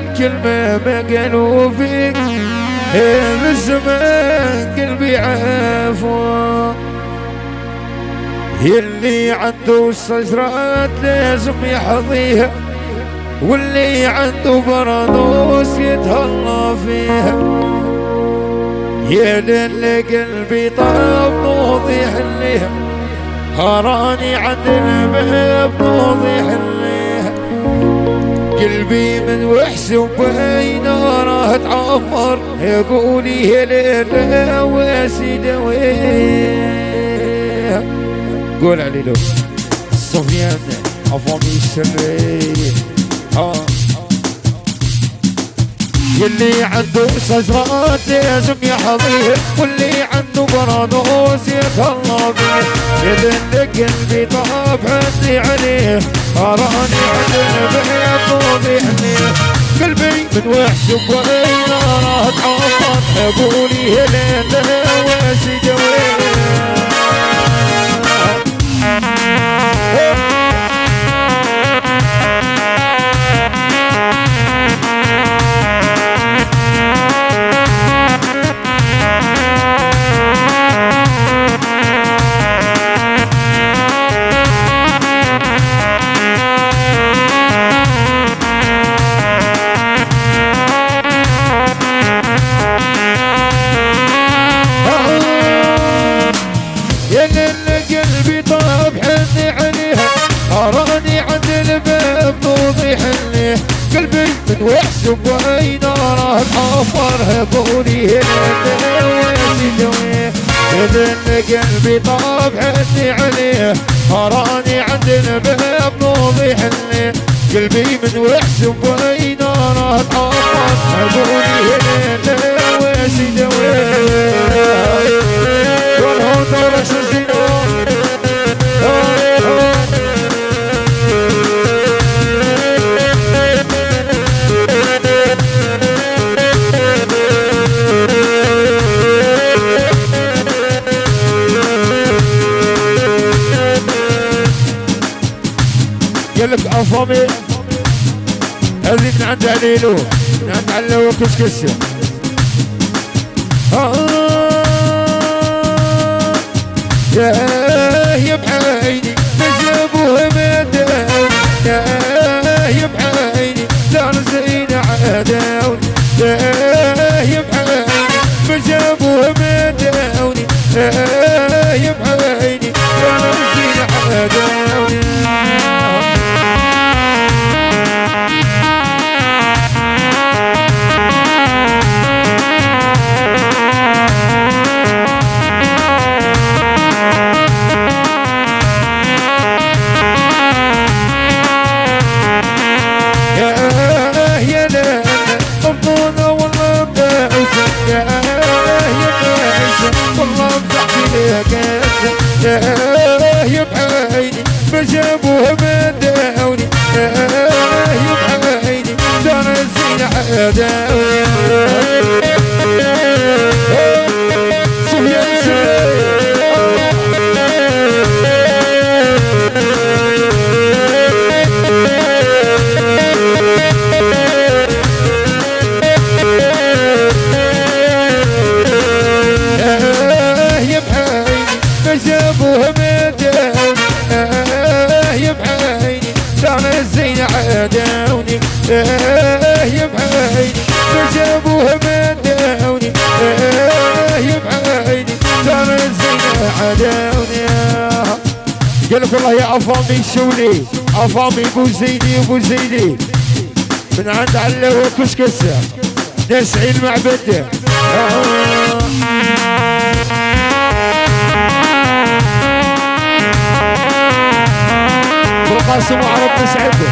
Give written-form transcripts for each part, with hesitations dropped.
الكلمة ما قالوا فيك بالزمان قلبي عفوا. اللي عنده الشجرات لازم يحظيها، واللي عنده برانوس يتهلا فيها. يا للي قلبي طاب نوضي حليها، هراني عند الباب نوضي حليها. قلبي من وحش وبين راه تعمر، يقولي يا ليلى واسي دويها. قول علي لو صفيان عفامي السري. اللي عنده شجرات لازم يحظيها، واللي عنده برانوس يتهلا بيه. إذا قلبي طاب عندي عليه، أراني عند البيت طوبي حنيه. قلبي من وحش وين راه تعمر، أقولي يا ليلى واسي دويه. قلبي طاب حني عليها، أراني عند الباب نوضي حنيه. قلبي من وحش وبين راه تعفر، قولي هنا واسي دويه. إذا قلبي طاب حني عليه، أراني عند الباب نوضي حنيه. قلبي من وحش وبين راه تعفر، قولي هنا واسي دويه. والهون درس الزينون قالك أفهمي هذي من عند عليلو، من عند علو كسكسة. يا بعيني نجيبوها مداوي، يا بعيني دار زين عداوي. يا بعيني نجيبوها مداوي، يا بعيني دار زين عداوي. يا بعيني ما جابوها مداوني، يا بعيني دار الزين عداوني. صفيان جابوها مداوني، يا بعيني دار الزين عداوني. يا بعيني جابوها مداوني، يا بعيني دار الزين عداوني. قالك والله يا عفامي الشولي، عفامي ابو زيدي ابو زيدي من عند علو كسكسه نسعي المعبده. قاسم وعرب نسعده.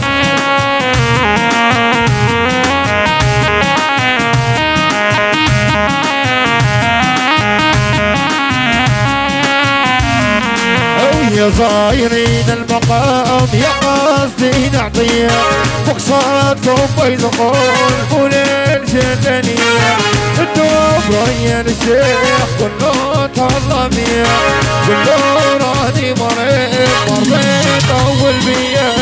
يا زايرين المقام يا قاصدين نعطيه، مقصادكم بيدخل وليل جدنيه. الدبر يا الشيخ كله طلبيه، كله راني مريض طول بيه.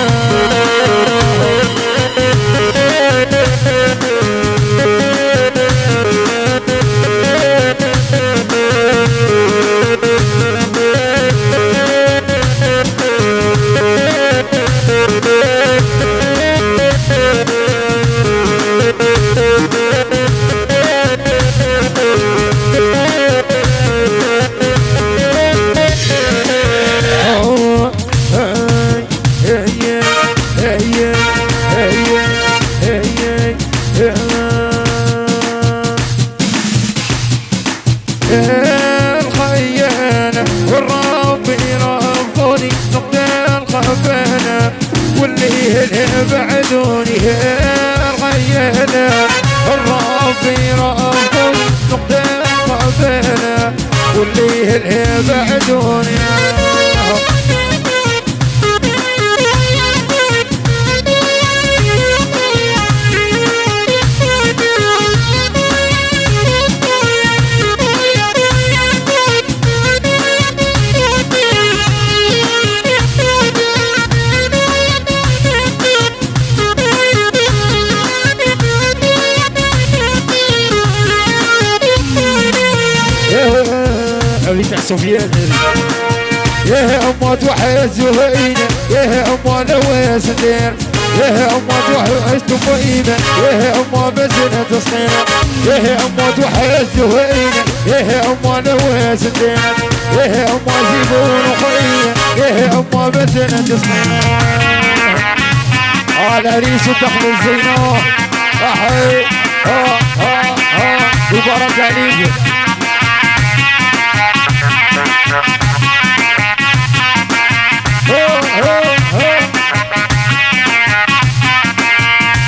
بينا الرافي رافض نقدم قبينا واللي الهبة دنيا اللي سفيان يا أما توحد زهينة يا أما نواس دير يا أما توحد تفاينة يا أما بزنة تصنينة يا أما توحد زهينة يا أما نواس دير يا أما زيبون وخينة يا أما بزنة تصنينة على ريس الدخل الزينة أحي وبارك عليك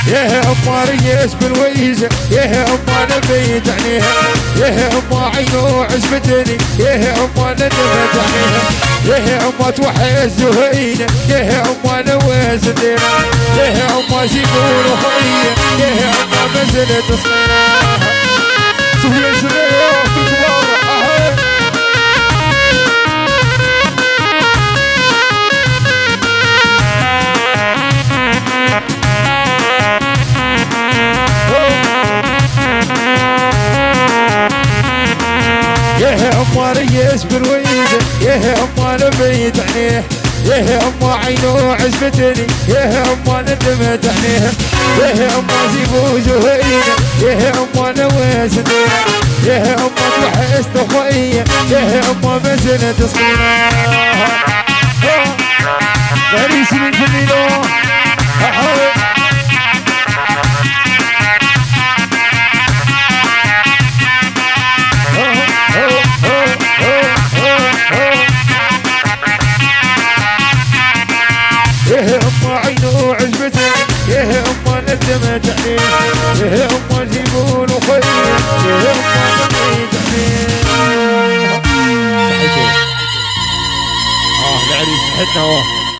يا أما ريس بالويزة يا أما نبيت عليها يا أما عينو عزبتني يا أما ندمت عليها يا أما توحد زهينة يا أما نواس دينا يا أما زيبون وخية يا أما منزلة تصنينا سهلة سهلة في الكبار يا أما ريس بالويزة يا أما نبيت عليه يا أما عينو عزبتني يا أما ندمت عليها يا أما زيبو زهينة يا أما نواس دينا يا أما توحست أخوية يا أما منزلة تصقينا غريس من فنينو يا أما عينو عزبتني يا أما ندمت عليه يا أما زيبون وخير يا أما نبيت عليه العريس حدنا